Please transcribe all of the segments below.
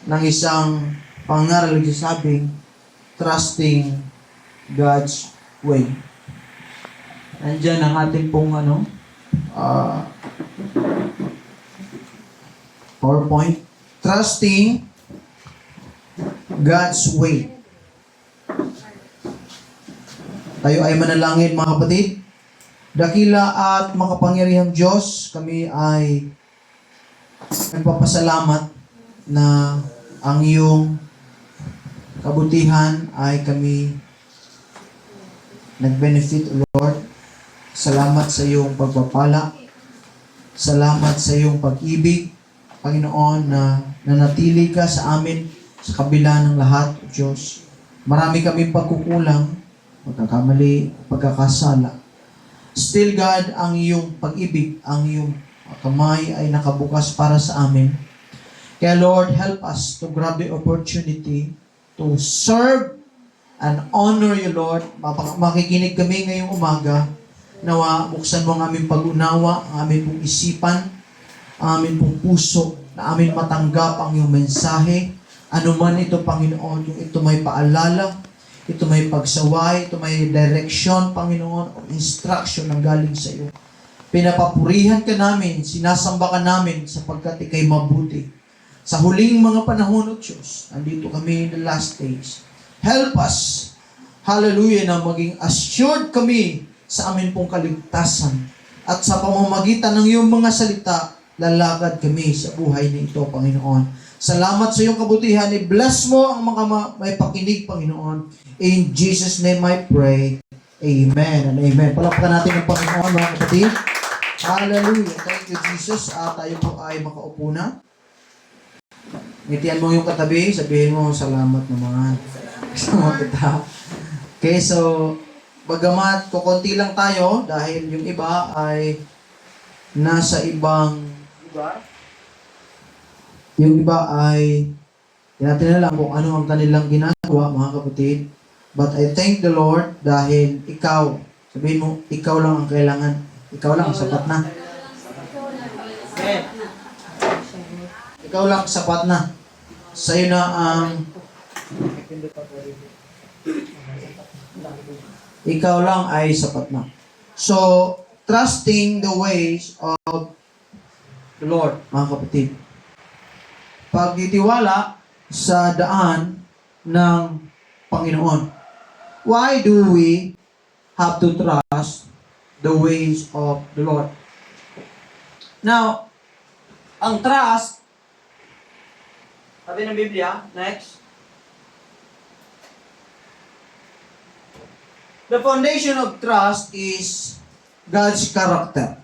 ng isang pangaral na sabing trusting God's way. Nandyan ang ating pong PowerPoint. Trusting God's way. Tayo ay manalangin, mga kapatid. Dakila at makapangyarihang Diyos, kami ay nagpapasalamat na ang iyong kabutihan ay kami nag-benefit, Lord. Salamat sa iyong pagpapala. Salamat sa iyong pag-ibig, Panginoon, na nanatili ka sa amin sa kabila ng lahat, Diyos. Marami kaming pagkukulang, pagkakamali, pagkakasala. Still, God, ang iyong pag-ibig, ang iyong kamay ay nakabukas para sa amin. Kaya, Lord, help us to grab the opportunity to serve and honor you, Lord. Makikinig kami ngayong umaga. Nawa, buksan mo ang aming pag-unawa, ang aming pong isipan, ang aming pong puso, na aming matanggap ang iyong mensahe. Ano man ito, Panginoon, yung ito may paalala, ito may pagsaway, ito may direction, Panginoon, o instruction ng galing sa iyo. Pinapapurihan ka namin, sinasamba ka namin sapagkat ikay mabuti. Sa huling mga panahon, O Diyos, andito kami in the last days. Help us, hallelujah, na maging assured kami sa amin pong kaligtasan. At sa pamamagitan ng iyong mga salita, lalakad kami sa buhay na ito, Panginoon. Salamat sa iyong kabutihan. I-bless mo ang mga may pakinig, Panginoon. In Jesus' name I pray. Amen and amen. Palakpakan natin ang Panginoon, mga kapatid. Hallelujah. Thank you, Jesus. Tayo po ay makaupo na. Ngitian mo yung katabi. Sabihin mo, salamat naman. Kasama kita. Okay, so, bagamat kukunti lang tayo dahil yung iba ay nasa ibang lugar. Yung iba ay natin na lang kung ano ang kanilang ginagawa, mga kapatid. But I thank the Lord dahil ikaw, sabihin mo, ikaw lang ang kailangan. Ikaw lang, sapat na. Ikaw lang, sapat na. Sa'yo na ang ikaw lang ay sapat na. So, trusting the ways of the Lord, mga kapatid. Pagtitiwala sa daan ng Panginoon. Why do we have to trust the ways of the Lord? Now, ang trust, sabi ng Biblia, next. The foundation of trust is God's character.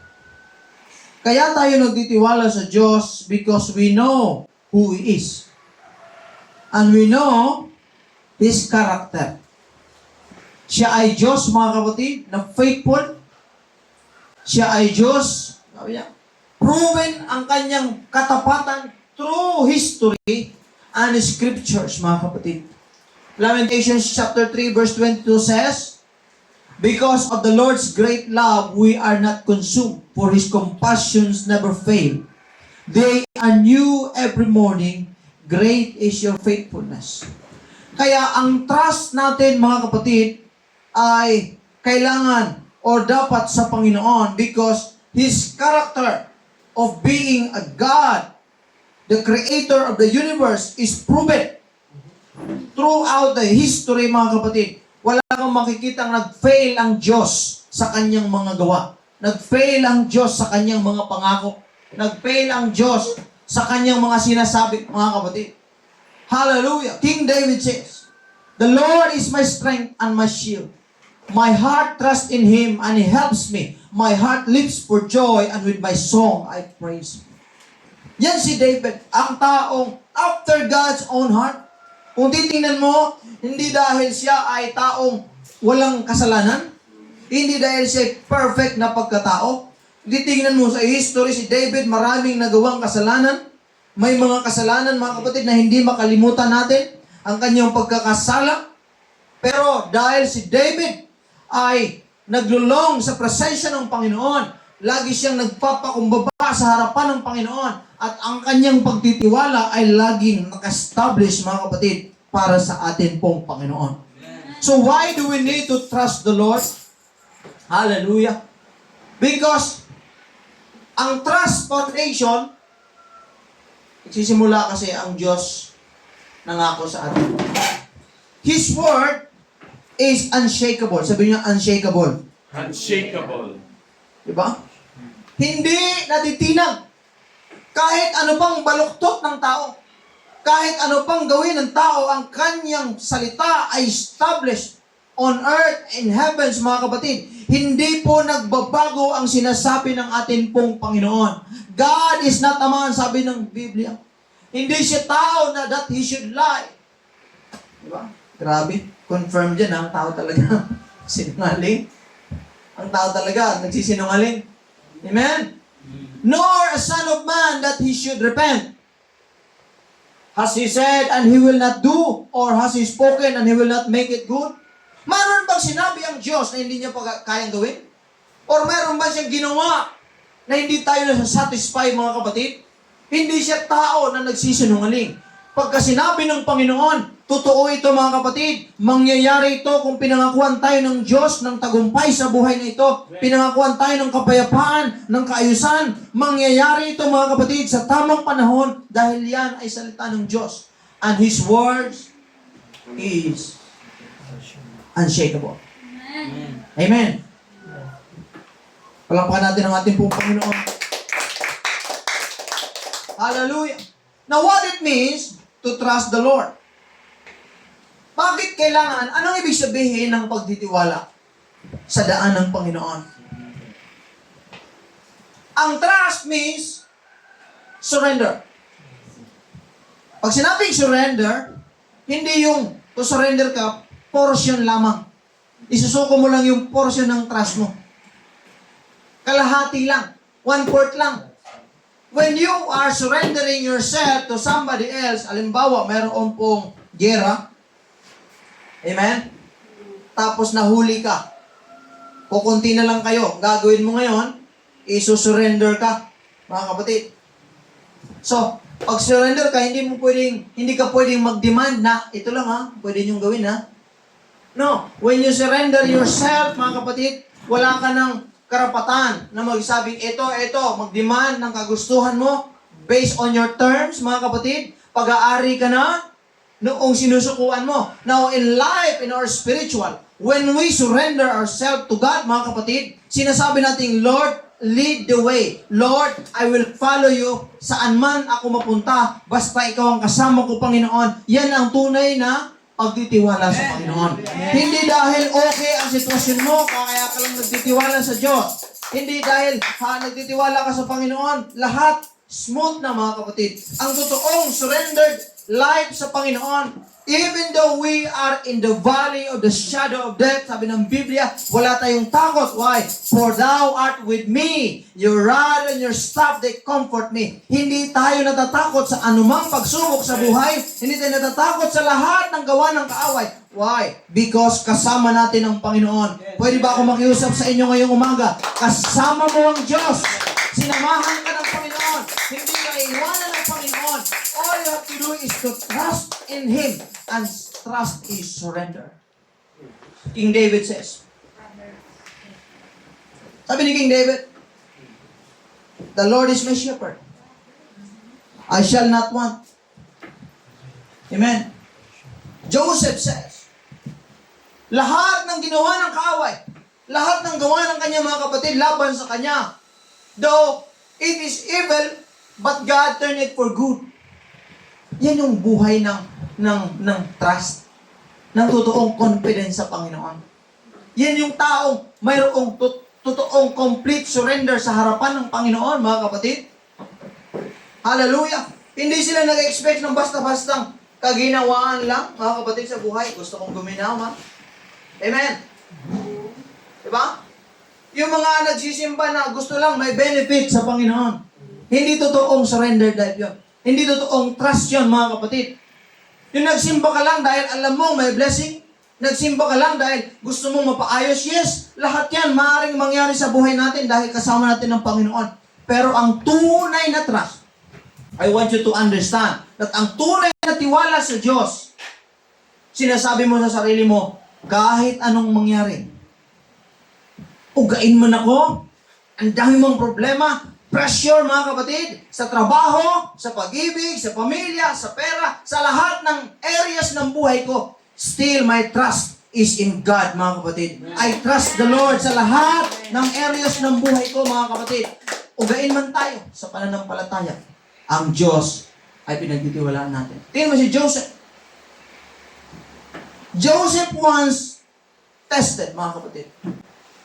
Kaya tayo nagtitiwala sa Diyos because we know who He is. And we know His character. Siya ay Diyos, mga kapatid, na faithful. Siya ay Diyos, proven ang kanyang katapatan through history and scriptures, mga kapatid. Lamentations chapter 3 verse 22 says, because of the Lord's great love, we are not consumed, for His compassions never fail. They are new every morning. Great is your faithfulness. Kaya ang trust natin, mga kapatid, ay kailangan or dapat sa Panginoon because His character of being a God, the creator of the universe, is proven throughout the history, mga kapatid. Wala kang makikitang nag-fail ang Diyos sa kanyang mga gawa. Nag-fail ang Diyos sa kanyang mga pangako. Nag-fail ang Diyos sa kanyang mga sinasabi, mga kapatid. Hallelujah. King David says, the Lord is my strength and my shield. My heart trusts in Him and He helps me. My heart leaps for joy and with my song I praise Him. Yan si David, ang taong after God's own heart. Kung titingnan mo, hindi dahil siya ay taong walang kasalanan, hindi dahil siya perfect na pagkatao. Titingnan mo sa history, si David, maraming nagawang kasalanan. May mga kasalanan, mga kapatid, na hindi makalimutan natin ang kanyang pagkakasala. Pero dahil si David ay naglulong sa presensya ng Panginoon, lagi siyang nagpapakumbaba sa harapan ng Panginoon, at ang kanyang pagtitiwala ay laging naka-establish, mga kapatid, para sa atin pong Panginoon. So why do we need to trust the Lord? Hallelujah. Because ang trust foundation, nagsisimula kasi ang Diyos nangako sa atin. His word is unshakable. Sabi niyo, unshakable. Unshakable. Diba? Hindi natitinag. Kahit ano pang baluktot ng tao, kahit ano pang gawin ng tao, ang kanyang salita ay established on earth and heavens, mga kapatid. Hindi po nagbabago ang sinasabi ng atin pong Panginoon. God is not a man, sabi ng Biblia. Hindi siya tao na that he should lie. Diba? Grabe. Confirm dyan, ang tao talaga sinungaling. Ang tao talaga nagsisinungaling. Amen? Nor a son of man that he should repent. Has he said and he will not do? Or has he spoken and he will not make it good? Mayroon bang sinabi ang Diyos na hindi niya pa kayang gawin? Or mayroon ba siyang ginawa na hindi tayo nasasatisfy, mga kapatid? Hindi siya tao na nagsisinungaling. Pagka sinabi ng Panginoon, totoo ito, mga kapatid. Mangyayari ito kung pinangakuan tayo ng Diyos ng tagumpay sa buhay na ito. Pinangakuan tayo ng kapayapaan, ng kaayusan. Mangyayari ito, mga kapatid, sa tamang panahon dahil yan ay salita ng Diyos. And His words is unshakable. Amen. Palakpakan natin ang ating pong Panginoon. Hallelujah. Now what it means to trust the Lord? Bakit kailangan? Anong ibig sabihin ng pagtitiwala sa daan ng Panginoon? Ang trust means surrender. Pag sinabing surrender, hindi yung to surrender ka, portion lamang. Isusuko mo lang yung portion ng trust mo. Kalahati lang. 1/4 lang. When you are surrendering yourself to somebody else, alimbawa, mayroon pong gera, amen? Tapos nahuli ka. Kukunti na lang kayo. Gagawin mo ngayon, isusurrender ka, mga kapatid. So, pag surrender ka, hindi ka pwedeng mag-demand na, ito lang ha, pwede niyong gawin ha. No, when you surrender yourself, mga kapatid, wala ka ng karapatan na magsabing ito, mag-demand ng kagustuhan mo based on your terms, mga kapatid. Pag-aari ka na noong sinusukuan mo. Now, in life, in our spiritual, when we surrender ourselves to God, mga kapatid, sinasabi natin, Lord, lead the way. Lord, I will follow you saan man ako mapunta. Basta ikaw ang kasama ko, Panginoon. Yan ang tunay na pagtitiwala sa Panginoon. Hindi dahil okay ang sitwasyon mo, kaya ka lang nagtitiwala sa Diyos. Hindi dahil nagtitiwala ka sa Panginoon, lahat smooth na, mga kapatid. Ang totoong surrendered life sa Panginoon, even though we are in the valley of the shadow of death, sabi ng Biblia, wala tayong takot. Why? For thou art with me. Your rod and your staff, they comfort me. Hindi tayo natatakot sa anumang pagsubok sa buhay. Hindi tayo natatakot sa lahat ng gawa ng kaaway. Why? Because kasama natin ang Panginoon. Pwede ba ako makiusap sa inyo ngayong umaga? Kasama mo ang Diyos. Sinamahan ka ng Panginoon. Hindi ka iwanan ng Panginoon. All you have to do is to trust in Him. And trust is surrender. King David says. Sabi ni King David, the Lord is my shepherd. I shall not want. Amen. Joseph says, lahat ng ginawa ng kaaway, lahat ng gawa ng kanyang mga kapatid laban sa kanya, though it is evil, but God turned it for good. Yan yung buhay ng trust, ng totoong confidence sa Panginoon. Yan yung taong mayroong totoong complete surrender sa harapan ng Panginoon, mga kapatid. Hallelujah! Hindi sila nag-expect ng basta-bastang kaginawaan lang, mga kapatid, sa buhay. Gusto kong guminawa. Amen? Diba? Yung mga nagsisimba na gusto lang may benefit sa Panginoon. Hindi totoong surrender life yun. Hindi totoong trust yun, mga kapatid. Yung nagsimba ka lang dahil alam mo may blessing, nagsimba ka lang dahil gusto mong mapaayos, yes, lahat yan maaaring mangyari sa buhay natin dahil kasama natin ng Panginoon. Pero ang tunay na trust, I want you to understand that ang tunay na tiwala sa Diyos, sinasabi mo sa sarili mo, kahit anong mangyari, ugain mo na ko, ang dami mong problema, pressure mga kapatid, sa trabaho, sa pag-ibig, sa pamilya, sa pera, sa lahat ng areas ng buhay ko, still my trust is in God, mga kapatid. I trust the Lord sa lahat ng areas ng buhay ko, mga kapatid. Ugain man tayo sa pananampalataya, ang Diyos ay pinagtitiwalaan natin. Tingnan mo si Joseph. Joseph once tested, mga kapatid.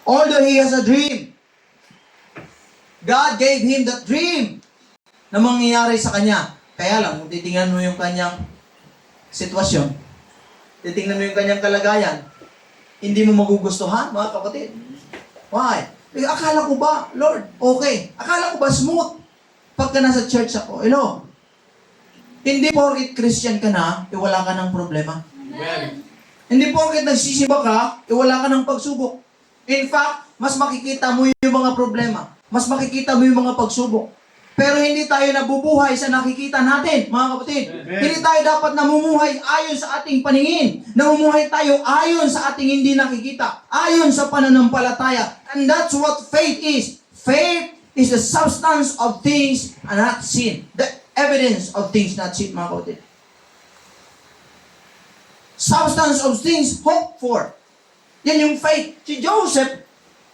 Although he has a dream, God gave him that dream na mangyayari sa kanya. Kaya lang, kung titingnan mo yung kanyang sitwasyon, titingnan mo yung kanyang kalagayan, hindi mo magugustuhan, mga kapatid. Why? Akala ko ba, Lord, okay. Akala ko ba smooth pagka nasa church ako? Hello? Hindi porket Christian ka na, wala ka ng problema. Amen. Hindi porket nagsisimba ka, wala ka ng pagsubok. In fact, mas makikita mo yung mga problema. Mas makikita mo yung mga pagsubok. Pero hindi tayo nabubuhay sa nakikita natin, mga kapatid. Amen. Hindi tayo dapat namumuhay ayon sa ating paningin. Namumuhay tayo ayon sa ating hindi nakikita. Ayon sa pananampalataya. And that's what faith is. Faith is the substance of things not seen. The evidence of things not seen, mga kapatid. Substance of things hoped for. Yan yung faith. Si Joseph,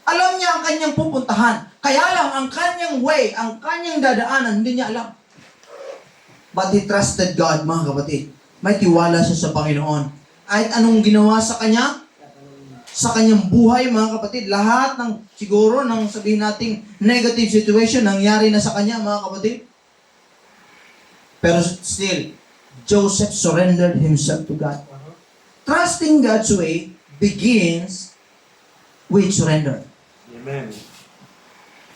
alam niya ang kanyang pupuntahan. Kaya lang, ang kanyang way, ang kanyang dadaanan, hindi niya alam. But he trusted God, mga kapatid. May tiwala siya sa Panginoon. Kahit anong ginawa sa kanya, sa kanyang buhay, mga kapatid, lahat ng, siguro, ng sabihin nating negative situation, nangyari na sa kanya, mga kapatid. Pero still, Joseph surrendered himself to God. Trusting God's way begins with surrender. Amen.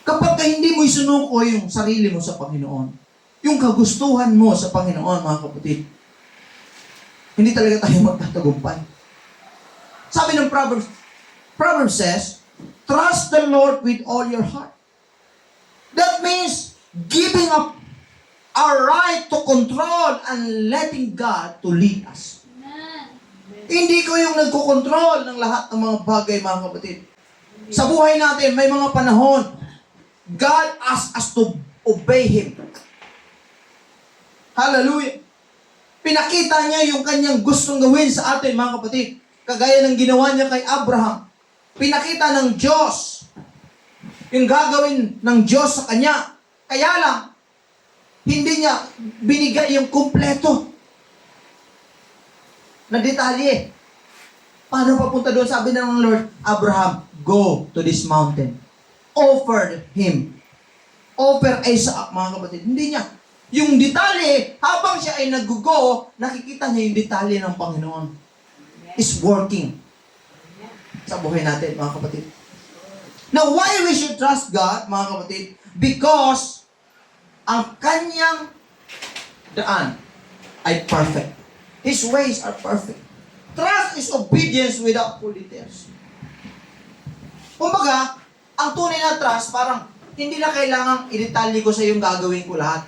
Kapag hindi mo isunuko yung sarili mo sa Panginoon, yung kagustuhan mo sa Panginoon, mga kapatid, hindi talaga tayo magtatagumpay. Sabi ng Proverbs says, trust the Lord with all your heart. That means giving up our right to control and letting God to lead us. Hindi ko yung nagkokontrol ng lahat ng mga bagay, mga kapatid. Sa buhay natin, may mga panahon, God asks us to obey Him. Hallelujah! Pinakita niya yung kanyang gustong gawin sa atin, mga kapatid. Kagaya ng ginawa niya kay Abraham. Pinakita ng Diyos yung gagawin ng Diyos sa kanya. Kaya lang, hindi niya binigay yung kumpleto na detalye. Paano papunta doon? Sabi ng Lord, Abraham, go to this mountain. Offer him. Offer Isaac, mga kapatid. Hindi niya. Yung detalye, habang siya ay nag-go, nakikita niya yung detalye ng Panginoon. Is working. Sa buhay natin, mga kapatid. Now, why we should trust God, mga kapatid? Because ang kanyang daan ay perfect. His ways are perfect. Trust is obedience without full details. Kumbaga, ang tunay na trust, parang hindi na kailangang i-detalye ko sa yung gagawin ko lahat.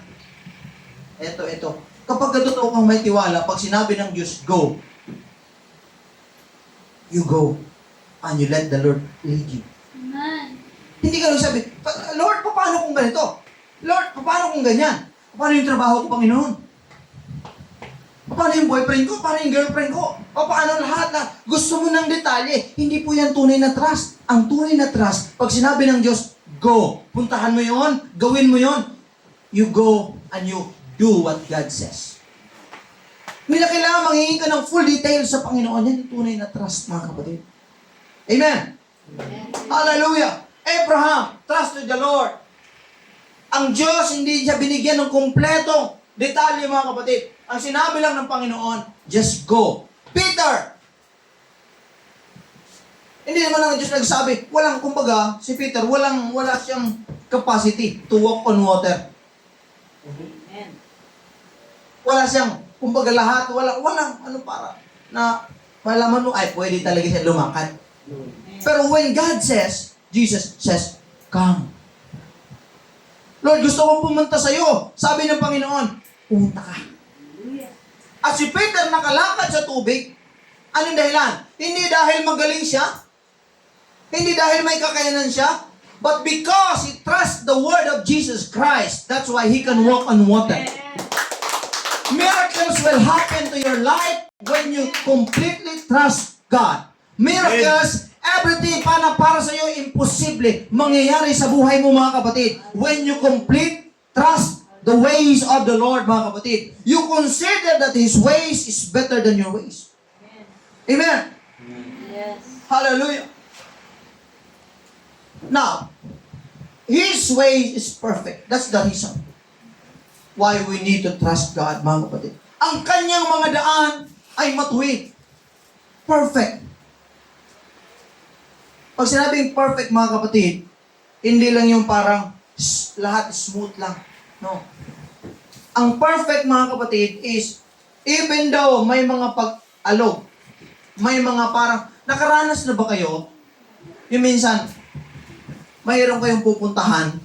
Ito. Kapag totoo kang may tiwala, pag sinabi ng Diyos, go. You go. And you let the Lord lead you. Amen. Hindi ka lang sabi, Lord, paano kung ganito? Lord, paano kung ganyan? Paano yung trabaho ko, Panginoon? Paano yung boyfriend ko? Paano yung girlfriend ko? Paano lahat na? Gusto mo ng detalye. Hindi po yan tunay na trust. Ang tunay na trust, pag sinabi ng Diyos, go. Puntahan mo yon, gawin mo yon. You go and you do what God says. Hindi na kailangan mangingin ka ng full details sa Panginoon. Yan yung tunay na trust, mga kapatid. Amen? Hallelujah! Abraham, trusted the Lord. Ang Diyos, hindi siya binigyan ng kumpletong detalye, mga kapatid. Ang sinabi lang ng Panginoon, just go. Peter! Hindi naman ang Diyos nagsabi, kumbaga, si Peter, wala siyang capacity to walk on water. Wala siyang, kumbaga lahat, malaman mo, ay, pwede talaga siya lumakad. Pero when God says, Jesus says, come. Lord, gusto kong pumunta sa iyo. Sabi ng Panginoon, pumunta ka. At si Peter nakalakad sa tubig. Anong dahilan? Hindi dahil magaling siya. Hindi dahil may kakayanan siya. But because he trusts the word of Jesus Christ, that's why he can walk on water. Miracles will happen to your life when you completely trust God. Miracles, everything para sa iyo imposible mangyayari sa buhay mo mga kapatid. When you complete trust the ways of the Lord mga kapatid. You consider that His ways is better than your ways. Amen. Yes. Hallelujah. Now, His way is perfect. That's the reason why we need to trust God, mga kapatid. Ang kanyang mga daan ay matuwid. Perfect. Pag sinabing perfect, mga kapatid, hindi lang yung parang lahat smooth lang. No. Ang perfect, mga kapatid, is even though may mga pag-alog, may mga parang, nakaranas na ba kayo? Yung minsan, mayroon kayong pupuntahan,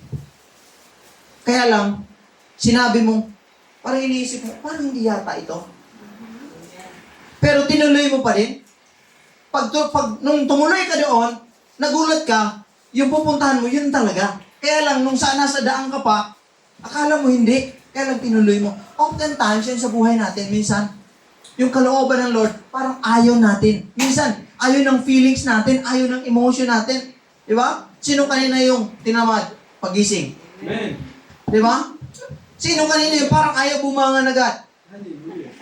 kaya lang, sinabi mo, parang iniisip mo, parang hindi yata ito. Pero tinuloy mo pa rin. Nung tumuloy ka doon, nagulat ka, yung pupuntahan mo, yun talaga. Kaya lang, nung nasa daan ka pa, akala mo hindi. Kaya lang tinuloy mo. Oftentimes, yun sa buhay natin, minsan, yung kalooban ng Lord, parang ayaw natin. Minsan, ayaw ng feelings natin, ayaw ng emotion natin. Di ba? Sino kanina yung tinamad pagising? Amen. Di ba? Sino kanina yung parang ayaw bumangan agad? Hallelujah.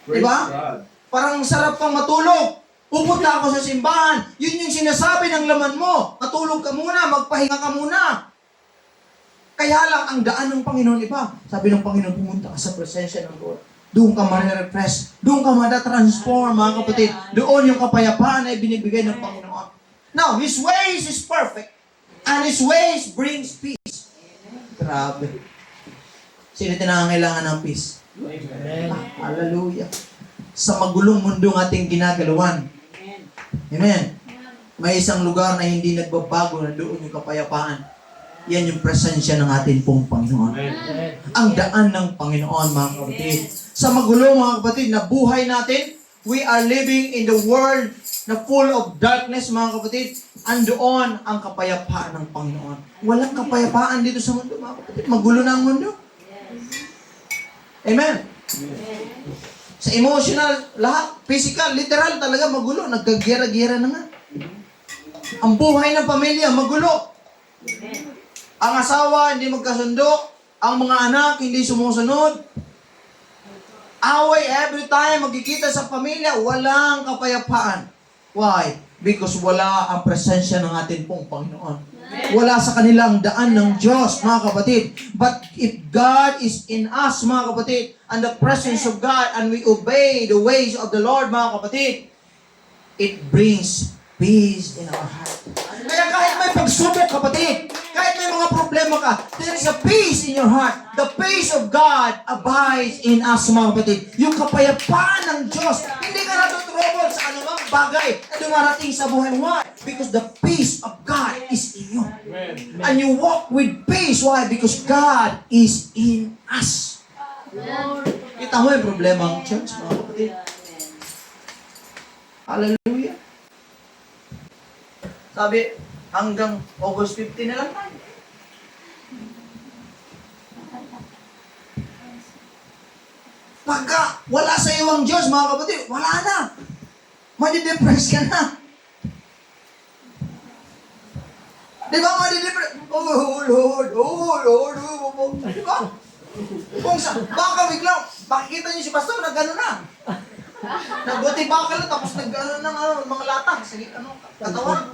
Diba? Praise God. Parang sarap pang matulog. Pupunta ako sa simbahan. Yun yung sinasabi ng laman mo. Matulog ka muna, magpahinga ka muna. Kaya lang, ang daan ng Panginoon iba. Sabi ng Panginoon, pumunta ka sa presensya ng Lord. Doon ka ma-refresh. Doon ka ma-transform, mga kapatid. Doon yung kapayapaan ay binibigay ng Panginoon. Now, His ways is perfect. And His ways brings peace. Grabe. Sino tinangangailangan ng peace? Amen. Hallelujah. Sa magulong mundong ating ginagalawan. Amen. May isang lugar na hindi nagbabago, na doon yung kapayapaan. Yan yung presensya ng ating pong Panginoon. Amen. Ang daan ng Panginoon, mga kapatid. Sa magulo, mga kapatid, na buhay natin, we are living in the world na full of darkness, mga kapatid. Andoon ang kapayapaan ng Panginoon. Walang kapayapaan dito sa mundo, mga kapatid. Magulo na ang mundo. Amen. Sa emotional, lahat, physical, literal talaga magulo. Nagkagera-gera na nga. Ang buhay ng pamilya, magulo. Ang asawa, hindi magkasundo. Ang mga anak, hindi sumusunod. Away every time, magkikita sa pamilya, walang kapayapaan. Why? Because wala ang presensya ng ating pong Panginoon. Wala sa kanila ang daan ng Diyos, mga kapatid. But if God is in us, mga kapatid, and the presence of God, and we obey the ways of the Lord, mga kapatid, it brings peace in our heart. Kaya kahit may pagsubok, kapatid, kahit may mga problema ka, there is a peace in your heart. The peace of God abides in us, mga kapatid. Yung kapayapaan ng Diyos, hindi ka natutrouble sa anumang bagay na dumarating sa buhay mo. Why? Because the peace of God is in you. Amen. And you walk with peace. Why? Because God is in us. Kita mo yung problema ng church, mga kapatid. Hallelujah. Sabi, hanggang August 15 na lang tayo. Pagka wala sa iyo ang Diyos, mga kapatid, wala na. Madi-depress ka na. Di ba, madi-depress? Oh, Lord, oh, Lord, oh. Di ba? Kung sa, baka biglang, makikita niyo si Pastor, nag-ano na. Nagbuti baka lang, tapos nag-ano ng mga latang sa katawan.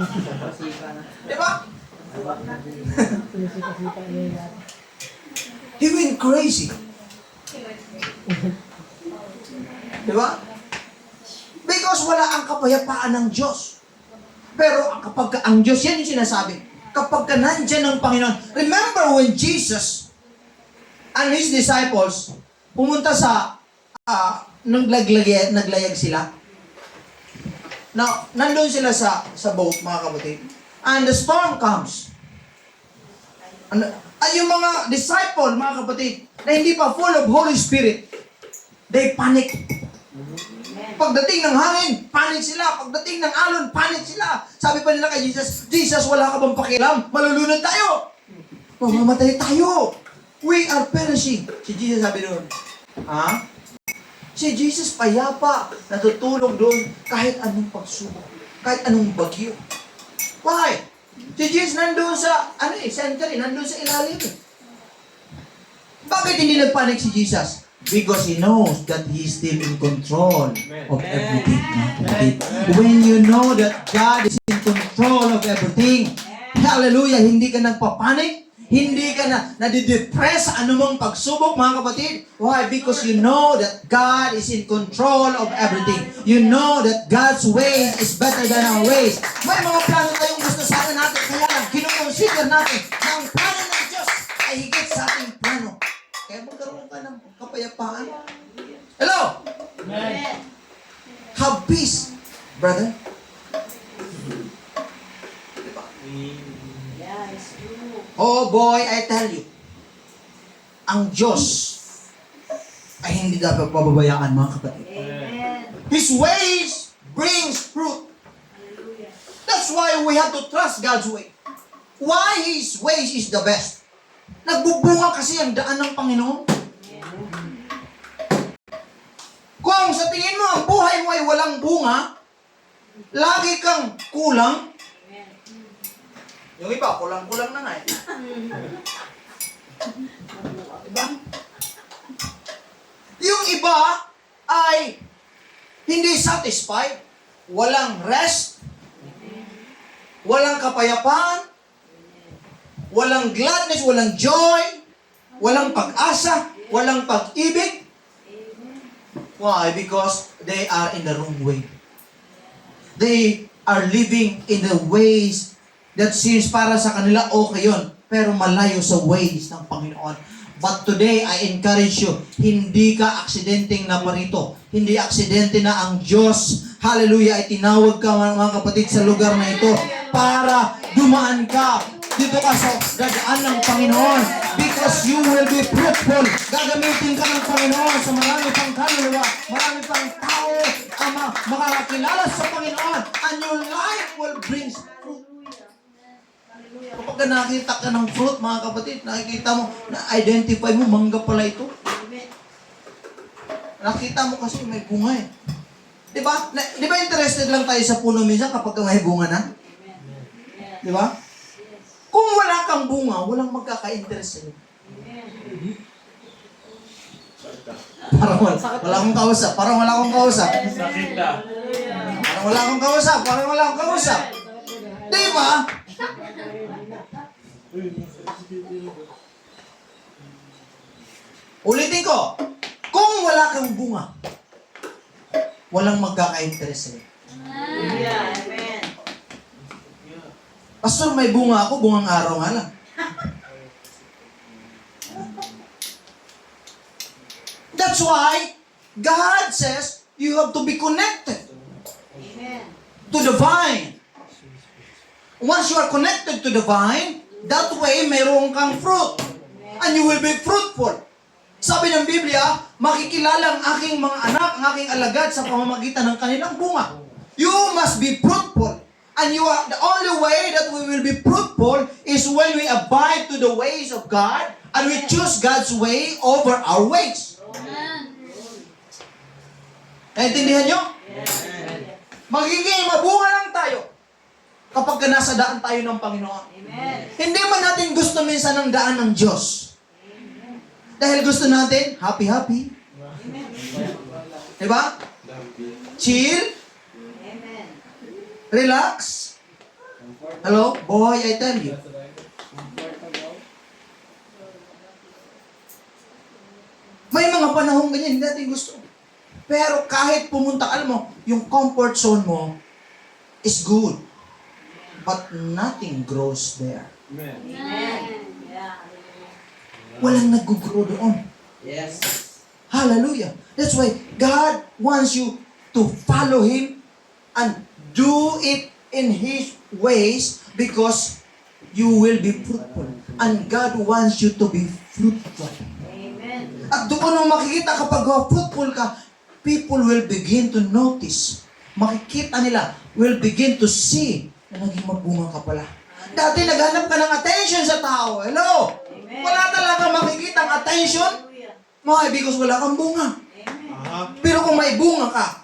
Di ba? He went crazy. Di ba? Because wala ang kapayapaan ng Diyos. Pero kapag ang Diyos, yan yung sinasabi. Kapag ka nandyan ng Panginoon, remember when Jesus and His disciples pumunta sa naglayag sila. Now, nandun sila sa boat, mga kapatid. And the storm comes. Ay, yung mga disciple, mga kapatid, na hindi pa full of Holy Spirit, they panic. Pagdating ng hangin, panic sila. Pagdating ng alon, panic sila. Sabi pa nila kay Jesus, Jesus, wala ka bang pakialam? Malulunod tayo. Mamamatay tayo. We are perishing. Si Jesus sabi doon, ha? Si Jesus payapa, natutulog doon kahit anong pagsubok, kahit anong bagyo. Why? Si Jesus nandun sa, center, nandun sa ilalim. Bakit hindi nagpanik si Jesus? Because He knows that He is still in control of everything. When you know that God is in control of everything, hallelujah, hindi ka nagpapanik, hindi ka na nadidepress sa anumang pagsubok, mga kapatid. Why? Because you know that God is in control of everything. You know that God's ways is better than our ways. May mga plano tayong gusto sa atin natin, kaya lang, kinoconsider natin na ang plano ng Diyos ay higit sa ating plano. Kaya magkaroon ka ng kapayapaan. Hello? Amen. Have peace, brother. Yeah, it's true. Oh boy, I tell you, ang Diyos ay hindi dapat pababayaan, mga kapatid. Amen. His ways brings fruit. Hallelujah. That's why we have to trust God's way. Why His ways is the best. Nagbubunga kasi ang daan ng Panginoon. Kung sa tingin mo ang buhay mo ay walang bunga, lagi kang kulang. Yung iba, kulang-kulang na nga eh. Yung iba ay hindi satisfied, walang rest, walang kapayapaan, walang gladness, walang joy, walang pag-asa, walang pag-ibig. Why? Because they are in the wrong way. They are living in the ways that seems para sa kanila okay yun, pero malayo sa ways ng Panginoon. But today, I encourage you, hindi ka aksidenteng naparito. Hindi aksidente na ang Diyos, hallelujah, ay tinawag ka, mga kapatid, sa lugar na ito para dumaan ka. Dito ka sa dadaan ng Panginoon because you will be fruitful. Gagamitin ka ng Panginoon sa marami pang kaluluwa, marami pang tao ang makakakilala sa Panginoon, and your life will bring fruit. Kapag nakita ka ng fruit, mga kapatid, nakikita mo, na-identify mo, mangga pala ito. Nakita mo kasi may bunga eh. Diba? Diba interested lang tayo sa puno minsan kapag may bunga na? Diba? Kung wala kang bunga, walang magkaka-interest sa'yo. Parang wala akong kausap. Parang wala akong kausap. Parang wala akong kausap. Parang wala akong kausap. Diba? Ulitin ko. Kung wala kang bunga, walang magkaka-interest sa'yo. Amen. Pastor, may bunga ako, bungang araw nga lang. That's why God says you have to be connected Amen. to the vine. Once you are connected to the vine, that way mayroon kang fruit. And you will be fruitful. Sabi ng Biblia, makikilala ang aking mga anak, ang aking alagad sa pamamagitan ng kanilang bunga. You must be fruitful. And you are, the only way that we will be fruitful is when we abide to the ways of God and we choose God's way over our ways. Naintindihan nyo? Magiging mabunga lang tayo kapag nasa daan tayo ng Panginoon. Amen. Hindi man natin gusto minsan ng daan ng Diyos. Dahil gusto natin, happy-happy. Diba? Chill. Amen. Relax. Hello? Boy, I tell you. May mga panahon ganyan, hindi natin gusto. Pero kahit pumunta, alam mo, yung comfort zone mo is good. But nothing grows there. Amen. Yeah. Walang nag-grow doon. Yes. Hallelujah. That's why God wants you to follow Him and do it in His ways because you will be fruitful. And God wants you to be fruitful. Amen. At doon mo makikita kapag fruitful ka, people will begin to notice. Makikita nila, will begin to see na naging magbunga ka pala. Dati naghanap ka ng attention sa tao. Hello? Amen. Wala talaga makikita ang attention. Hallelujah. Why? Because wala kang bunga. Amen. Pero kung may bunga ka,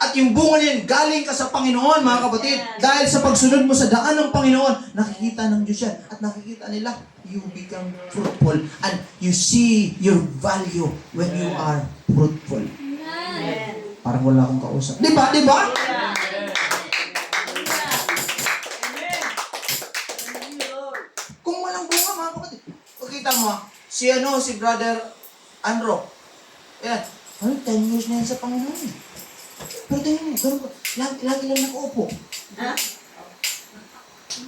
at yung bunga niyan, galing ka sa Panginoon, mga kapatid, dahil sa pagsunod mo sa daan ng Panginoon, nakikita ng Diyos yan. At nakikita nila, you become fruitful. And you see your value when you are fruitful. Amen. Parang wala akong kausap. Di ba? Di ba? Hallelujah. Amen. Thank you, Lord. Kung walang bunga, mga kapatid. Pakita mo, si Brother Andro. Yan. 10 years na yan sa Panginoon. Pero tingnan mo, ganun ko, lagi lang nakaupo. Ha?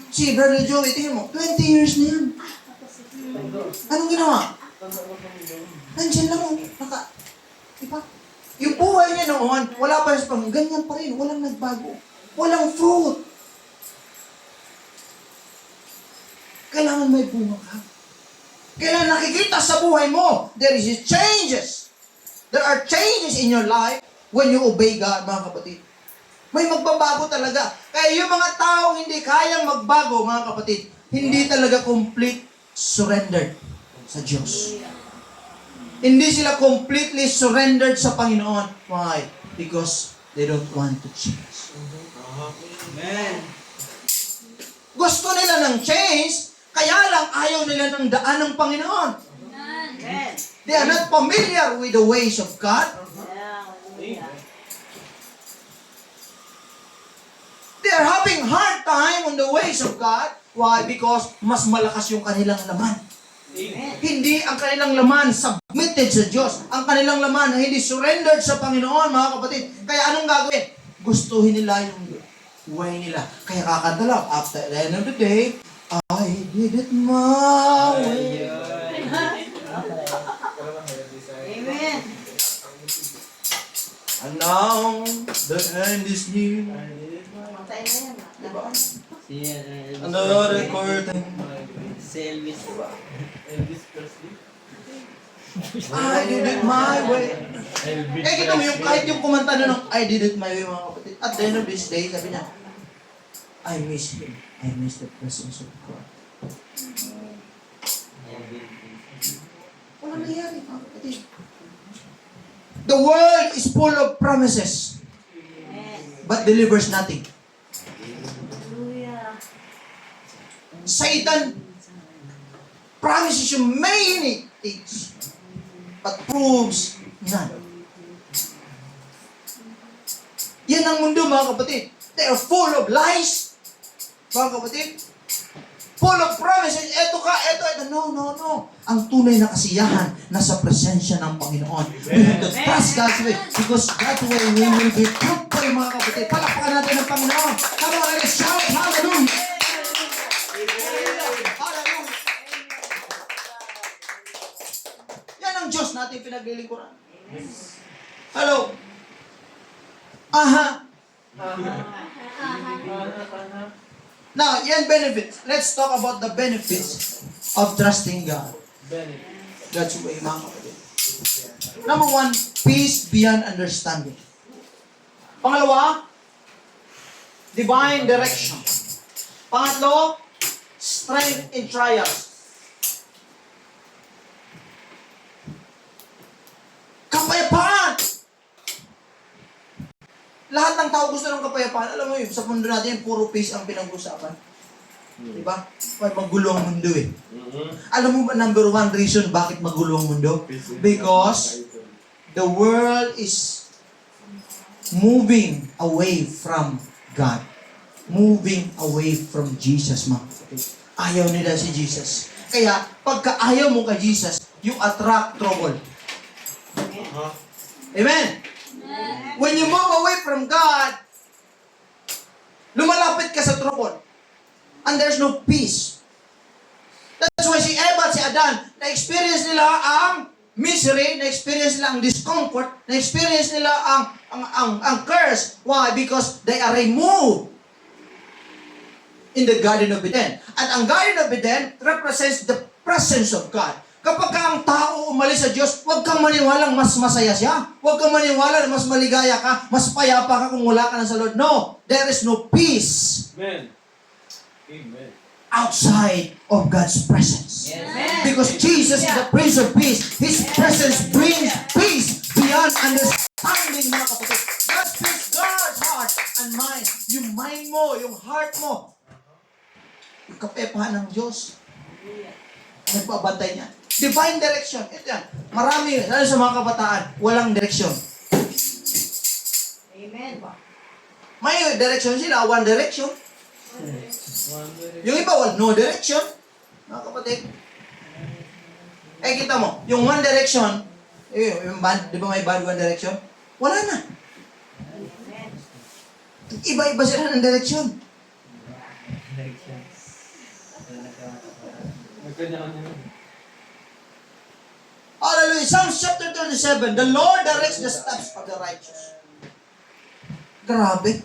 Si Brother Joey, tingnan mo, 20 years na yan. Anong ginawa? Nandiyan lang, diba? Yung buhay niya noon, wala pa sa Panginoon, ganyan pa rin, walang nagbago. Walang fruit. Kailangan may bunga ka. Kailangan nakikita sa buhay mo, there is changes. There are changes in your life when you obey God, mga kapatid. May magbabago talaga. Kaya yung mga taong hindi kayang magbago, mga kapatid, hindi talaga complete surrendered sa Diyos. Hindi sila completely surrendered sa Panginoon. Why? Because they don't want to change. Amen. Gusto nila ng change, kaya lang ayaw nila ng daan ng Panginoon. Amen. They are not familiar with the ways of God. Yeah, hallelujah. They are having hard time on the ways of God. Why? Because mas malakas yung kanilang laman. Amen. Hindi ang kanilang laman submitted sa Diyos. Ang kanilang laman hindi surrendered sa Panginoon, mga kapatid. Kaya anong gagawin? Gustuhin nila yung way nila. Kaya kakanta lang, after the end of the day, I did it my way. Amen. And now, the end is near. Matay na yan. Diba? Si Another curtain. Si Elvis. Elvis Presley. I did it my way. Eh, kita mo yung kahit yung kumanta na ng I did it my way, mga kapatid. At the end of this day, sabi niya, I miss him. I miss the presence of God. Walang nangyari, mga kapatid. The world is full of promises, Amen. but delivers nothing. Hallelujah. Satan promises you many things, but proves none. Yan ang mundo, mga kapatid. They are full of lies, mga kapatid. Full of promises. Eto ka, eto. No. Ang tunay na kasiyahan nasa presensya ng Panginoon. We have to trust God's way because that way we will be fruitful, mga kapatid. Palakpakan natin ang Panginoon. Come on, let's shout, hallelujah! Hallelujah! Yan ang Diyos natin pinaglilingkuran. Hello? Aha! Now, yan benefits. Let's talk about the benefits of trusting God. God's way, mga kapatid. Number 1, peace beyond understanding. Pangalawa, divine direction. Pangatlo, strength in trials. Kapayapaan! Lahat ng tao gusto ng kapayapaan. Alam mo yun, sa mundo natin, puro peace ang pinag-usapan. Diba? May magulo ang mundo eh. Alam mo ba number 1 reason bakit magulo ang mundo? Because the world is moving away from God. Moving away from Jesus, mga kapatid. Ayaw nila si Jesus. Kaya, pagka ayaw mo kay Jesus, you attract trouble. Amen? When you move away from God, lumalapit ka sa trouble. And there's no peace. That's why si Eva at si Adan, na-experience nila ang misery, na-experience nila ang discomfort, na-experience nila ang curse. Why? Because they are removed in the Garden of Eden. At ang Garden of Eden represents the presence of God. Kapag ka ang tao umalis sa Diyos, huwag kang maniwalang mas masaya siya. Huwag kang maniwala na mas maligaya ka, mas payapa ka kung wala ka na sa Lord. No, there is no peace Amen. Amen. outside of God's presence. Amen. Because Jesus is the Prince of Peace. His presence brings peace beyond understanding, mga kapatid. God's peace, God's heart and mind. Yung mind mo, yung heart mo. Yung kapepahan ng Diyos. Nagpabantay niya. Divine direction. Ito yan. Marami, lalo sa mga kabataan, walang direksyon. Amen. May direction sila, one direction. Yung iba, no direction. Mga kapatid. Kita mo, yung one direction, yung band, di ba may band one direction? Wala na. Amen. Iba-iba sila ng direction. Hallelujah. Psalms chapter 37, the Lord directs the steps of the righteous. Grabe.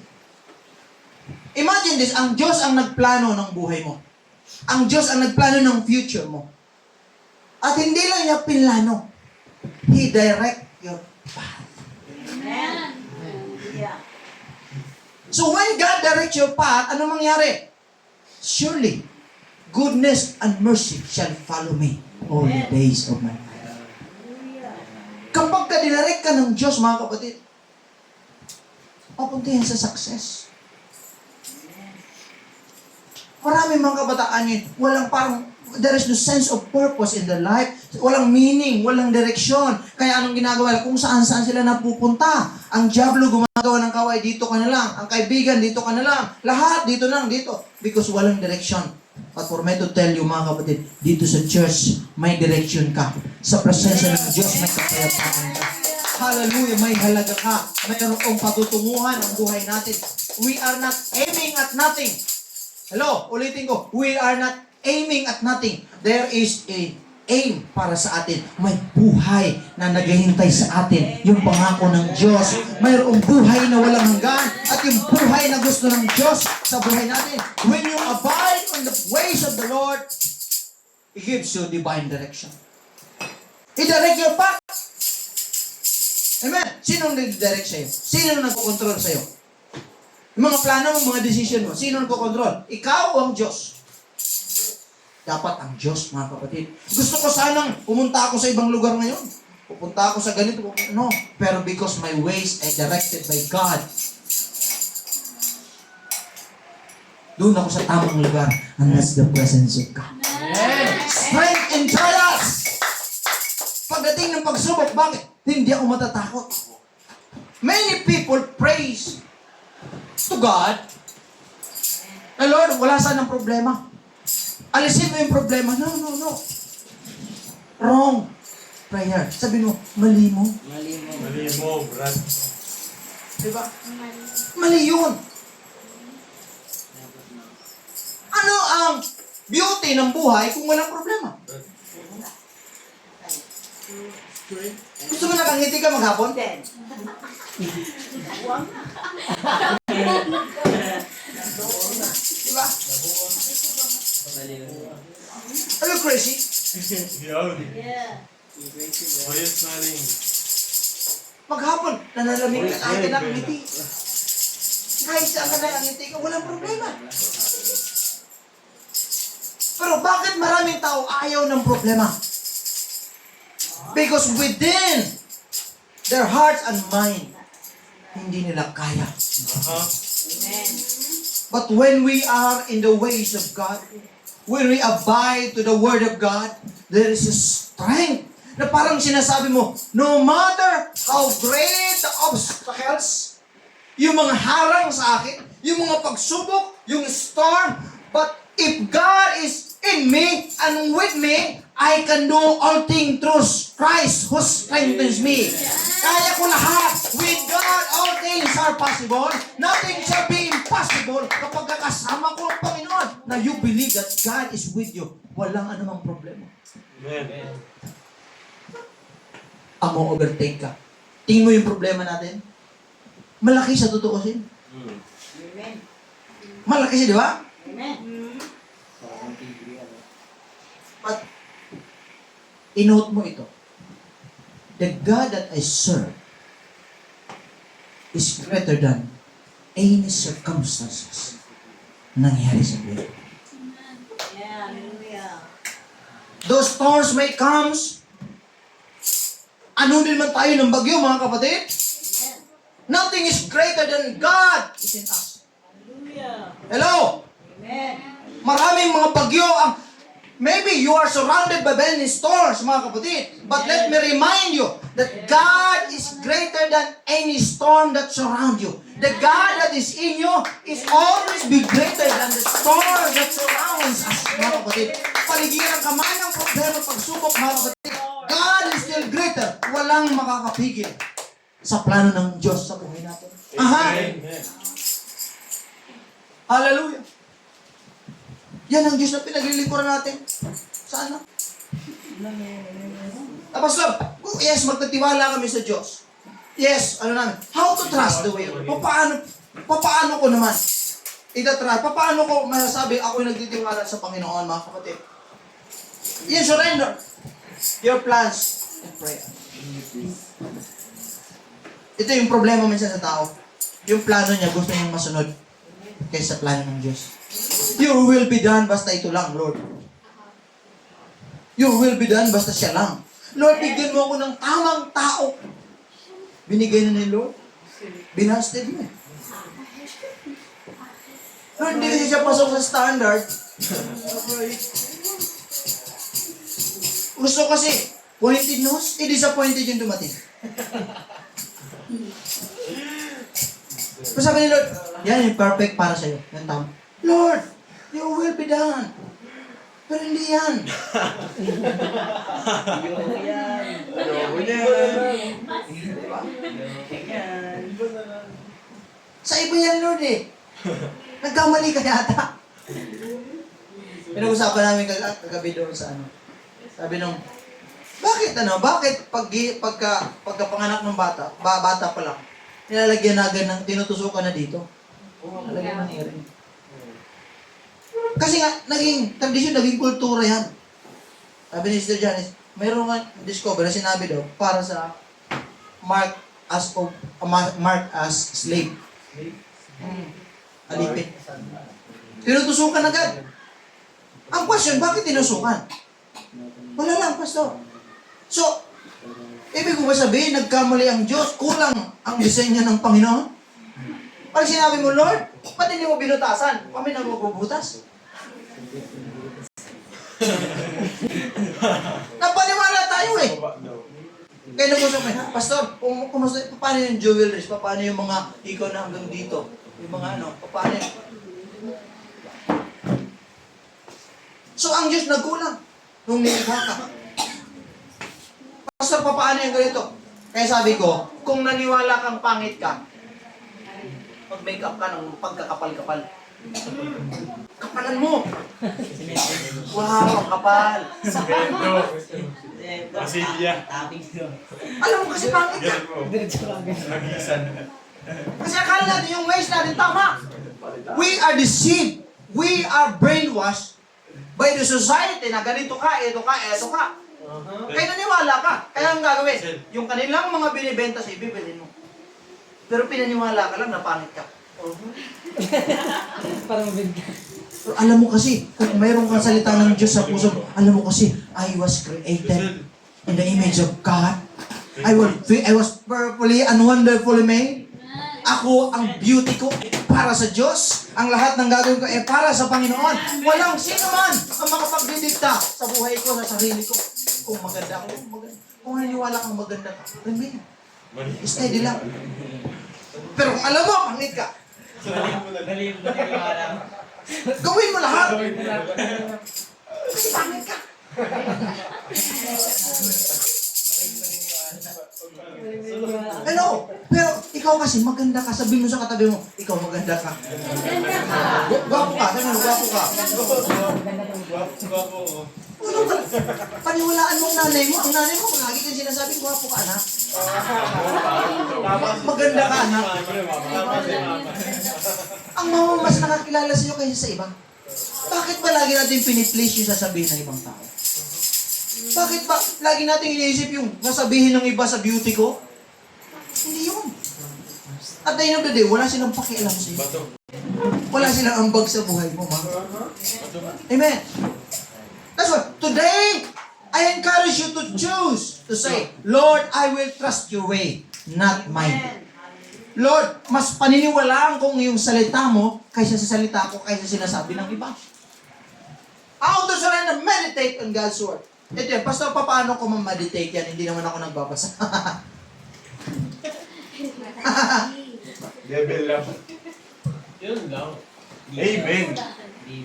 Imagine this, ang Diyos ang nagplano ng buhay mo. Ang Diyos ang nagplano ng future mo. At hindi lang niya pinlano. He direct your path. Amen. Hallelujah. So when God directs your path, ano mangyari? Surely, goodness and mercy shall follow me all the days of my life. Hallelujah. Kapag ka dinirect ka ng Diyos, mga kapatid, papunta yan sa success. Marami mga kabataan yun, walang parang, there is no sense of purpose in their life. Walang meaning, walang direksyon. Kaya anong ginagawa? Kung saan-saan sila napupunta. Ang diablo gumagawa ng kaway, dito ka na lang. Ang kaibigan, dito ka na lang. Lahat, dito lang, dito. Because walang direksyon. But for me to tell you, mga kapatid, dito sa church, may direksyon ka. Sa presensya ng Diyos, may kapayapaan ka. Hallelujah, may halaga ka. Mayroong patutunguhan ang buhay natin. We are not aiming at nothing. Hello, ulitin ko. We are not aiming at nothing. There is a aim para sa atin. May buhay na naghihintay sa atin. Yung pangako ng Diyos. Mayroong buhay na walang hanggan. At yung buhay na gusto ng Diyos sa buhay natin. When you abide on the ways of the Lord, He gives you divine direction. He direct your path. Amen. Sinong nag-direct sa'yo? Sino nagpo-control sa'yo? Yung mga plano mo, mga decision mo, sino nagko-control? Ikaw o ang Diyos? Dapat ang Diyos, mga kapatid. Gusto ko sanang pumunta ako sa ibang lugar ngayon. Pupunta ako sa ganito. No. Pero because my ways are directed by God, doon ako sa tamang lugar. And that's the presence of God. Strength in trials. Pagdating ng pagsubok, bakit? Hindi ako matatakot. Many people praise to God, na Lord, wala sanang problema. Alisin mo yung problema. No. Wrong prayer. Sabi mo, mali mo. Mali mo, Brad. Diba? Mali yun. Ano ang beauty ng buhay kung walang problema? Gusto mo nakangiti ka maghapon? Then, Diba? Are you crazy? yeah. Why are you smiling? Maghapon, nanalamig ka kahit ka nakangiti. Kahit saan ka nakangiti ka, walang problema. Pero bakit maraming tao ayaw ng problema? Because within their hearts and mind, hindi nila kaya. Amen. But when we are in the ways of God, when we abide to the Word of God, there is a strength na parang sinasabi mo, no matter how great the obstacles, yung mga harang sa akin, yung mga pagsubok, yung storm, but if God is in me and with me, I can do all things through Christ who strengthens me. Kaya ko lahat. With God, all things are possible. Nothing shall be impossible kapag kasama ko ang Panginoon na you believe that God is with you. Walang anumang problema. Amen. Ang mo-overtake ka. Tingin mo yung problema natin? Malaki sa tutuusin. Amen. Malaki siya, di ba? Amen. But, inote mo ito. The God that I serve is greater than any circumstances na nangyari sa buhay. Yeah, hallelujah. Those storms may comes, ano din man tayo ng bagyo, mga kapatid? Amen. Nothing is greater than God is in us. Hallelujah. Hello? Amen. Maraming mga bagyo ang maybe you are surrounded by many storms, mga kapatid. But let me remind you that God is greater than any storm that surround you. The God that is in you is always be greater than the storm that surrounds us, mga kapatid. Paligiran ka man ng problema, pagsubok, mga kapatid. God is still greater. Walang makakapigil sa plano ng Diyos sa buhay natin. Aha! Amen. Hallelujah! Yan ang Diyos na pinaglilingkuran natin. Sana. Pastor, yes, magtatiwala kami sa Diyos. Yes, ano namin? How to trust the way? Paano ko naman? Itatrust. Paano ko masasabi ako'y nagtitiwala sa Panginoon, mga kapatid? Yan, surrender. Your plans and prayer. Ito yung problema minsan sa tao. Yung plano niya, gusto niyang masunod kaysa plano ng Diyos. Your will be done, basta ito lang, Lord. Your will be done, basta siya lang. Lord, bigyan mo ako ng tamang tao. Binigay na ni Lord. Binasted mo. Lord, hindi kasi siya pasok sa standard. Gusto kasi, pointed nose, disappointed yung dumating. So sabi ni Lord, yan yung perfect para sa'yo. Yan tama. Lord, your will be done. Pero hindi yan. Sa iba yan, Lord eh. Nagkamali ka yata. Pinag-usapan namin kagabi doon sa ano. Sabi nung, bakit pagkapanganak ng bata pa lang, nilalagyan na agad ng tinutusukan na dito. Nilalagyan na rin. Kasi nga, naging tradisyon, naging kultura yan. Sabi ni Sister Janice, mayroong nga discover na sinabi daw, para sa mark as slave. Alipin. Tinutusukan agad. Ang question, bakit tinusukan? Wala lang, Pastor. So, ibig ko ba sabihin, nagkamali ang Diyos, kulang ang disenyo ng Panginoon? Pag sinabi mo, Lord, ba't hindi mo binutasan? Kami na magbubutas. Napaniwala tayo eh. Kaya nag-usap kami, Pastor, paano yung jewelries? Paano yung mga ikaw na hanggang dito? Yung mga ano, paano yun? So, ang Diyos nagkulang nung nilikha ka. Pastor, paano yung ganito? Kaya sabi ko, kung naniwala kang pangit ka, mag-make up ka ng pagkakapal-kapal. Kapalan mo! Wow, ang kapal! Bendo. Masilya. Alam mo kasi pangit ka. Nagisan. Kasi akala natin yung ways natin tama. We are deceived. We are brainwashed by the society na ganito ka, eto ka, eto ka. Kaya naniwala ka. Kaya ang gagawin, yung kanilang mga binibenta sa ibibilin mo. Pero pinaniwala ka lang na pangit ka. Parang bigla. Pero alam mo kasi, kung mayroon kang salita ng Diyos sa puso, alam mo kasi, I was created in the image of God. I was perfectly and wonderfully made. Ako, ang beauty ko para sa Diyos. Ang lahat ng gagawin ko ay para sa Panginoon. Walang sino man ang makapagdidikta sa buhay ko, sa sarili ko. Kung maganda ako, maganda. Kung naniwala kang maganda ka, remain. Steady lang. Pero kung alam mo, pangit ka, gawin mo lahat. Kasi pangit ka. Hello? Pero ikaw kasi maganda ka. Sabihin mo sa katabi mo, ikaw maganda ka. Gwapo ka. Sabi mo, gwapo ka. Ano ba? Paniwalaan mo ang nanay mo. Ang nanay mo, lagi kang sinasabing, gwapo ka, anak. Maganda ka, anak. Ang mama mas nakakilala sa'yo kaysa sa iba. Bakit ba lagi natin piniplace yung sasabihin ng ibang tao? Bakit ba lagi natin iniisip yung sasabihin ng iba sa beauty ko? Hindi yun. At the end of the day, wala silang pakialam sa iyo. Bato. Wala silang ambag sa buhay mo, mga kapatid. Amen. That's why, today, I encourage you to choose to say, Lord, I will trust your way, not mine. Lord, mas paniniwalaan kong yung salita mo kaysa sa salita ko, kaysa sinasabi ng iba. How to surrender, meditate on God's word. Ito yan, Pastor, paano ko ma-meditate yan? Hindi naman ako nagbabasa. Level lang. Yun lang. Amen.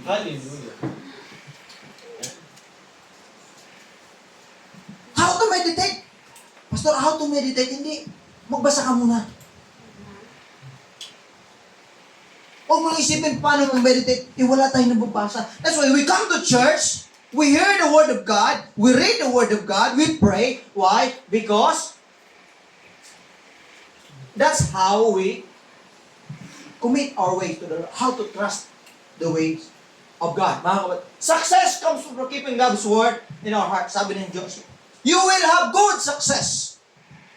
Hallelujah. How to meditate? Pastor, how to meditate? Hindi. Magbasa ka muna. Huwag mo isipin paano mag-meditate. Wala tayong nababasa. That's why we come to church, we hear the Word of God, we read the Word of God, we pray. Why? Because that's how we commit our way to the Lord. How to trust the ways of God. Mga kapatid, success comes from keeping God's Word in our heart. Sabi ng Diyos, you will have good success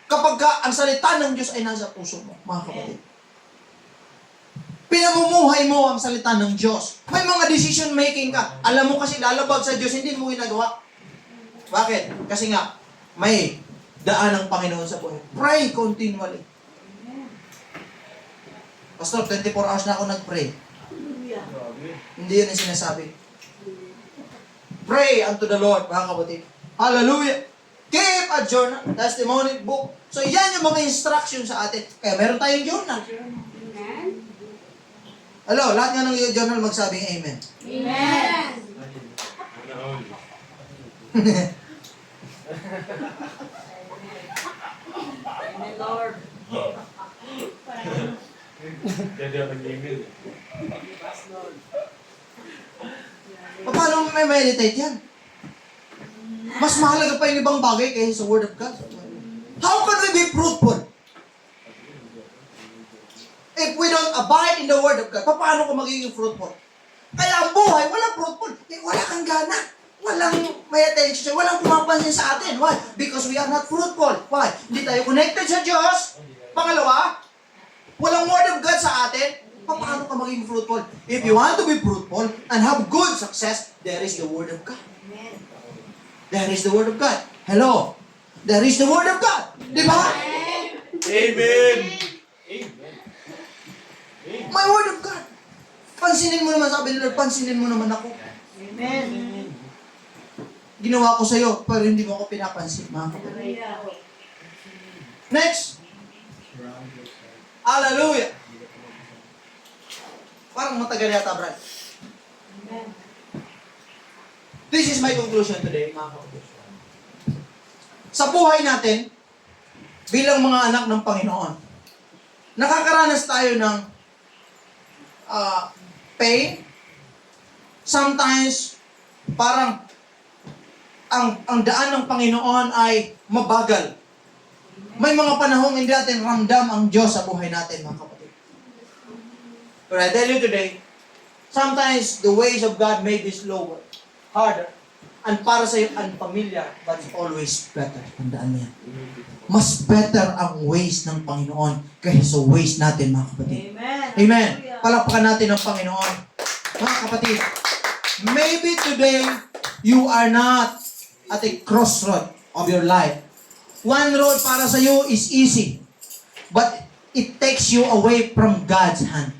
kapag ang salita ng Diyos ay nasa puso mo, mga kapatid. Pinamumuhay mo ang salita ng Diyos. May mga decision making ka. Alam mo kasi lalabag sa Diyos, hindi mo ginagawa. Bakit? Kasi nga, may daan ng Panginoon sa buhay. Pray continually. Pastor, 24 hours na ako nag-pray. Hindi yun ang sinasabi. Pray unto the Lord, mga kapatid. Hallelujah! Keep a journal, testimony book. So, yan yung mga instruction sa atin. Kaya meron tayong journal. Hello, lahat nga ng journal magsabing amen. Amen. Amen, Lord. Kaya ako nag-email. Paano mo may meditate yan? Mas mahalaga pa yung ibang bagay kaysa sa Word of God. How can we be fruitful? If we don't abide in the Word of God, paano ko magiging fruitful? Kaya ang buhay, walang fruitful. Wala kang gana. Walang may attention. Walang pumapansin sa atin. Why? Because we are not fruitful. Why? Hindi tayo connected sa Diyos. Pangalawa, walang Word of God sa atin. Paano ka magiging fruitful? If you want to be fruitful and have good success, there is the Word of God. There is the Word of God. Hello? There is the Word of God. Di ba? Amen. My Word of God. Pansinin mo naman, sabi nila, pansinin mo naman ako. Amen. Ginawa ko sa'yo, pero hindi mo ako pinapansin, mga kapatid. Next. Hallelujah. Parang matagal yata, Brad. This is my conclusion today, mga kapatid. Sa buhay natin, bilang mga anak ng Panginoon, nakakaranas tayo ng pain. Sometimes, parang ang daan ng Panginoon ay mabagal. May mga panahong hindi natin ramdam ang Diyos sa buhay natin, mga kapatid. But I tell you today, sometimes the ways of God may be slower, harder, and para sa iyo unfamiliar, but it's always better. Tandaan niya. Mas better ang ways ng Panginoon kaysa sa ways natin, mga kapatid. Amen. Amen. Palakpakan natin ang Panginoon. Mga kapatid, maybe today, you are not at a crossroad of your life. One road para sa iyo is easy, but it takes you away from God's hand.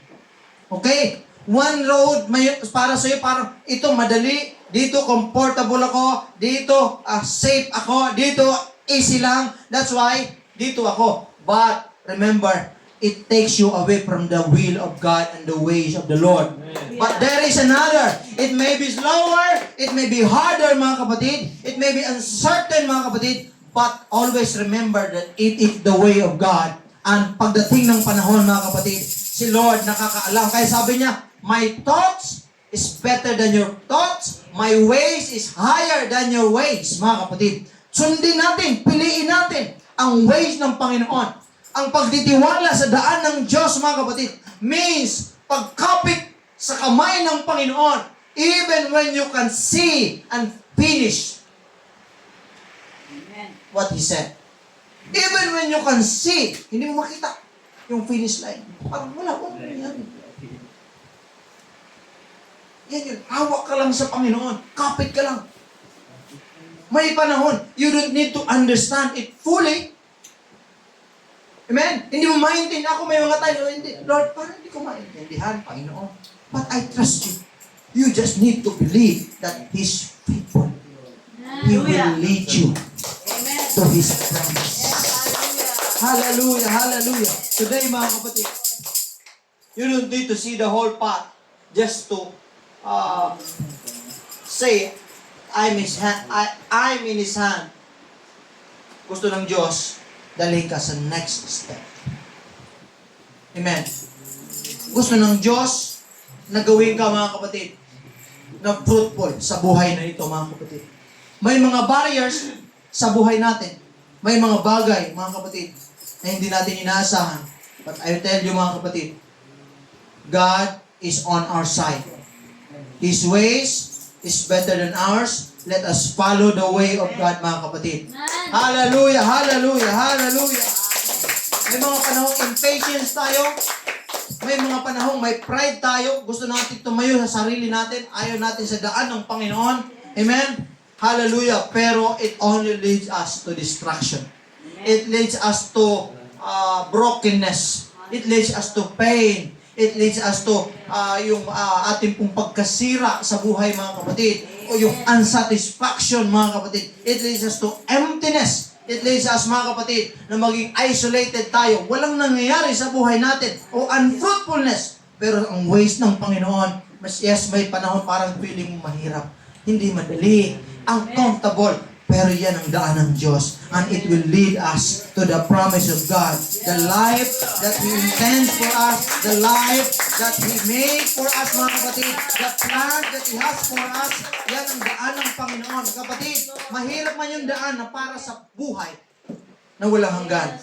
Okay? One road para sa iyo, parang ito madali, dito comfortable ako, dito safe ako, dito easy lang. That's why dito ako. But remember, it takes you away from the will of God and the ways of the Lord. But there is another. It may be slower, it may be harder, mga kapatid. It may be uncertain, mga kapatid. But always remember that it is the way of God. And pagdating ng panahon, mga kapatid, si Lord nakakaalam. Kaya sabi niya, my thoughts is better than your thoughts. My ways is higher than your ways, mga kapatid. Sundin natin, piliin natin ang ways ng Panginoon. Ang pagtitiwala sa daan ng Diyos, mga kapatid, means pagkapit sa kamay ng Panginoon. Even when you can see and finish Amen. what He said. Even when you can see, hindi mo makita yung finish line. Parang wala nangyari. Yan yun. Hawak ka lang sa Panginoon. Kapit ka lang. May panahon, you don't need to understand it fully. Amen? Hindi mo maintindihan. Ako may mga tayo, hindi. Lord, parang hindi ko maintindihan, Panginoon. But I trust you. You just need to believe that He's faithful. He will lead you Amen. to His promise. Hallelujah, hallelujah. Today, mga kapatid, you don't need to see the whole path just to say, I'm in His hand. Gusto ng Diyos, dali ka sa next step. Amen. Gusto ng Diyos na gawin ka, mga kapatid, na fruitful sa buhay na ito, mga kapatid. May mga barriers sa buhay natin. May mga bagay, mga kapatid, na hindi natin inaasahan. But I tell you, mga kapatid, God is on our side. His ways is better than ours. Let us follow the way of God, mga kapatid. Hallelujah, hallelujah, hallelujah. May mga panahong impatience tayo. May mga panahong may pride tayo. Gusto natin tumayo sa sarili natin. Ayaw natin sa daan ng Panginoon. Amen? Hallelujah. Pero it only leads us to destruction. It leads us to brokenness. It leads us to pain. It leads us to yung ating pong pagkasira sa buhay, mga kapatid. O yung unsatisfaction, mga kapatid. It leads us to emptiness. It leads us, mga kapatid, na maging isolated tayo. Walang nangyayari sa buhay natin. O unfruitfulness. Pero ang ways ng Panginoon, yes, may panahon parang feeling mo mahirap. Hindi madali. Uncomfortable. Pero yan ang daan ng Diyos. And it will lead us to the promise of God. The life that He intends for us. The life that He made for us, mga kapatid. The plan that He has for us. Yan ang daan ng Panginoon. Kapatid, mahirap man yung daan na para sa buhay na walang hanggan.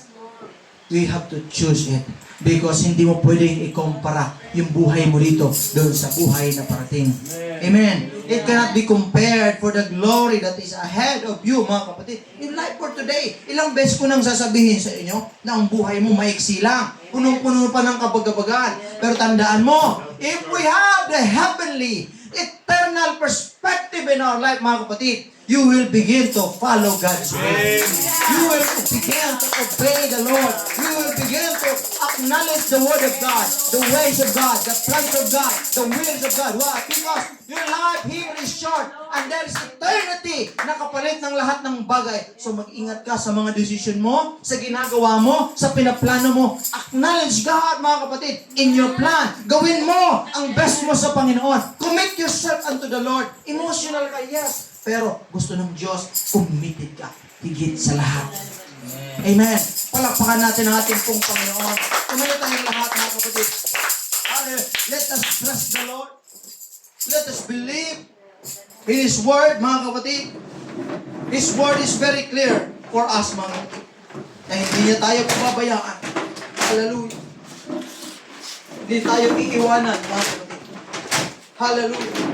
We have to choose it. Because hindi mo pwedeng ikumpara yung buhay mo dito doon sa buhay na parating. Amen. It cannot be compared for the glory that is ahead of you, mga kapatid. In life for today, ilang beses ko nang sasabihin sa inyo na ang buhay mo maiksi lang. Punong-puno pa ng kabagabagan. Pero tandaan mo, if we have the heavenly, eternal perspective in our life, mga kapatid, you will begin to follow God's way. You will begin to obey the Lord. You will begin to acknowledge the Word of God, the ways of God, the plans of God, the wills of God. Why? Because your life here is short and there is eternity na kapalit ng lahat ng bagay. So mag-ingat ka sa mga decision mo, sa ginagawa mo, sa pinaplano mo. Acknowledge God, mga kapatid, in your plan. Gawin mo ang best mo sa Panginoon. Commit yourself unto the Lord. Emotional ka, yes. Pero gusto ng Diyos, committed ka. Higit sa lahat. Amen. Palakpakan natin ang ating pong Panginoon. Tumayo tayong lahat, mga kapatid. Let us trust the Lord. Let us believe in His Word, mga kapatid. His Word is very clear for us, mga kapatid. Na hindi niya tayo pababayaan. Hallelujah. Hindi tayo iiwanan, mga kapatid. Hallelujah.